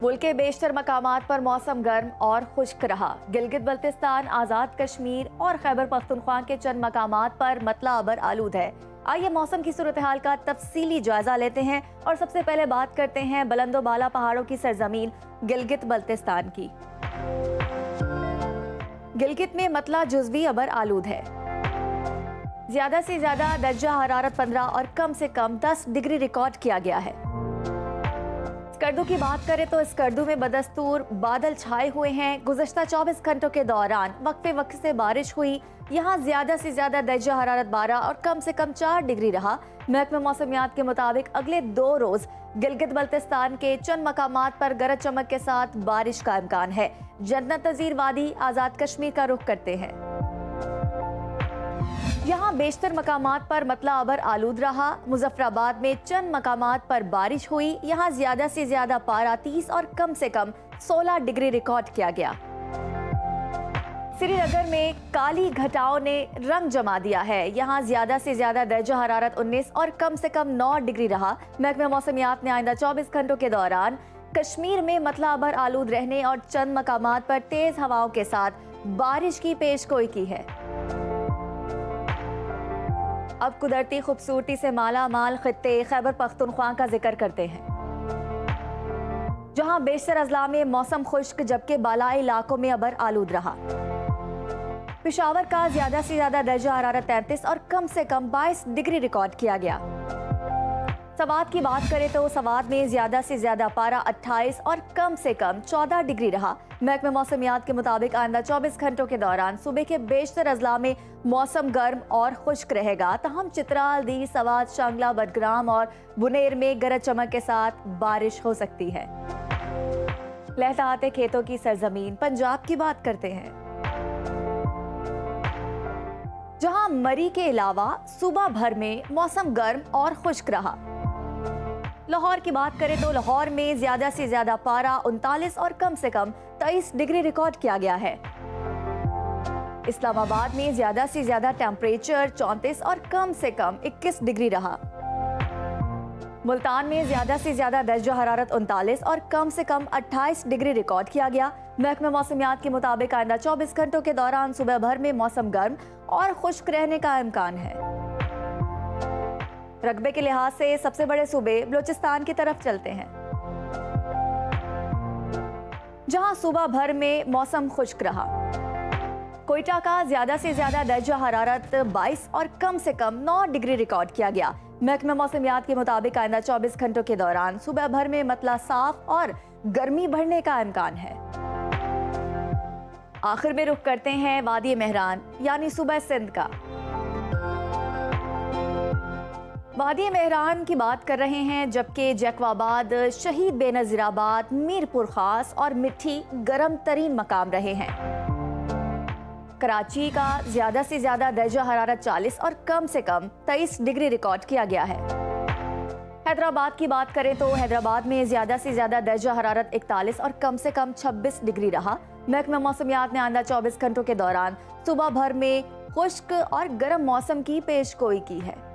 मुल्क के बेशतर मकामात पर मौसम गर्म और खुश्क रहा। गिलगित बल्तिस्तान, आज़ाद कश्मीर और खैबर पख्तूनख्वा के चंद मकामात पर मतला अबर आलूद है। आइए मौसम की सूरत हाल का तफसीली जायजा लेते हैं और सबसे पहले बात करते हैं बुलंदो बाला पहाड़ों की सरजमीन गिलगित बल्तिस्तान की। गिलगित में मतला जुज़वी अबर आलूद है। ज्यादा से ज्यादा दर्जा हरारत 15 और कम से कम 10 डिग्री रिकॉर्ड किया गया है। स्कर्दू की बात करें तो स्कर्दू में बदस्तूर बादल छाए हुए हैं। गुज़श्ता 24 घंटों के दौरान वक्फे वक्त से बारिश हुई। यहाँ ज्यादा से ज्यादा दर्जा हरारत 12 और कम से कम 4 डिग्री रहा। महकमा मौसमियात के मुताबिक अगले 2 रोज गिलगित बल्तिस्तान के चंद मकामात पर गरज चमक के साथ बारिश का इम्कान है। जन्नत नज़ीर वादी, आज़ाद कश्मीर का रुख करते हैं। यहाँ बेशतर मकामात पर मतला अबर आलूद रहा। मुजफ्फराबाद में चंद मकामात पर बारिश हुई। यहाँ ज्यादा से ज्यादा पारा 30 और कम से कम 16 डिग्री रिकॉर्ड किया गया। श्रीनगर में काली घटाओं ने रंग जमा दिया है। यहाँ ज्यादा से ज्यादा दर्जा हरारत 19 और कम से कम 9 डिग्री रहा। महकमा मौसमियात ने आइंदा 24 घंटों के दौरान कश्मीर में मतला अबर आलूद रहने और चंद मकामात पर तेज हवाओं के साथ बारिश की पेशगोई की है। अब कुदरती खूबसूरती से माला माल खित्ते खैबर पख्तूनख्वा का जिक्र करते हैं, जहां बेशतर अजला में मौसम खुश्क जबकि बालाई इलाकों में अबर आलूद रहा। पेशावर का ज्यादा से ज्यादा दर्जा हरारत 33 और कम से कम 22 डिग्री रिकॉर्ड किया गया। सवात की बात करें तो सवात में ज्यादा से ज्यादा पारा 28 और कम से कम 14 डिग्री रहा। महकमा मौसमियात के मुताबिक आइंदा 24 घंटों के दौरान सुबह के बेशतर अजला में मौसम गर्म और खुश्क रहेगा। तहम चित्राल, दी, सवात, शांगला, बडग्राम और बुनेर में गरज चमक के साथ बारिश हो सकती है। लहलहाते खेतों की सरजमीन पंजाब की बात करते हैं, जहां मरी के अलावा सुबह भर में मौसम गर्म और खुश्क रहा। लाहौर की बात करें तो लाहौर में ज्यादा से ज्यादा पारा 39 और कम से कम 23 डिग्री रिकॉर्ड किया गया है। इस्लामाबाद में ज्यादा से ज्यादा टेम्परेचर 34 और कम से कम 21 डिग्री रहा। मुल्तान में ज्यादा से ज्यादा दर्जा हरारत 39 और कम से कम 28 डिग्री रिकॉर्ड किया गया। महकमा मौसमियात के मुताबिक आइंदा 24 घंटों के दौरान सुबह भर में मौसम गर्म और खुश्क रहने का इम्कान है। रकबे के लिहाज से सबसे बड़े सूबे बलोचिस्तान की तरफ चलते हैं, जहां सुबह भर में मौसम खुश्क रहा। कोयटा का ज्यादा से ज्यादा दर्जा हरारत 22 और कम से कम 9 डिग्री रिकॉर्ड किया गया। महकमा मौसमियात के मुताबिक आइंदा 24 घंटों के दौरान सुबह भर में मतला साफ और गर्मी बढ़ने का इम्कान है। आखिर में रुख करते हैं वादी मेहरान यानी सूबा सिंध का। वादी मेहरान की बात कर रहे हैं, जबकि जैकवाबाद, शहीद बेनज़ीराबाद, मीरपुर खास और मिट्टी गर्म तरीन मकाम रहे हैं। कराची का ज्यादा से ज्यादा दर्जा हरारत 40 और कम से कम 23 डिग्री रिकॉर्ड किया गया है। हैदराबाद की बात करें तो हैदराबाद में ज्यादा से ज्यादा दर्जा हरारत 41 और कम से कम 26 डिग्री रहा। महकमा मौसमियात ने आइंदा 24 घंटों के दौरान सुबह भर में खुश्क और गर्म मौसम की पेशगोई की है।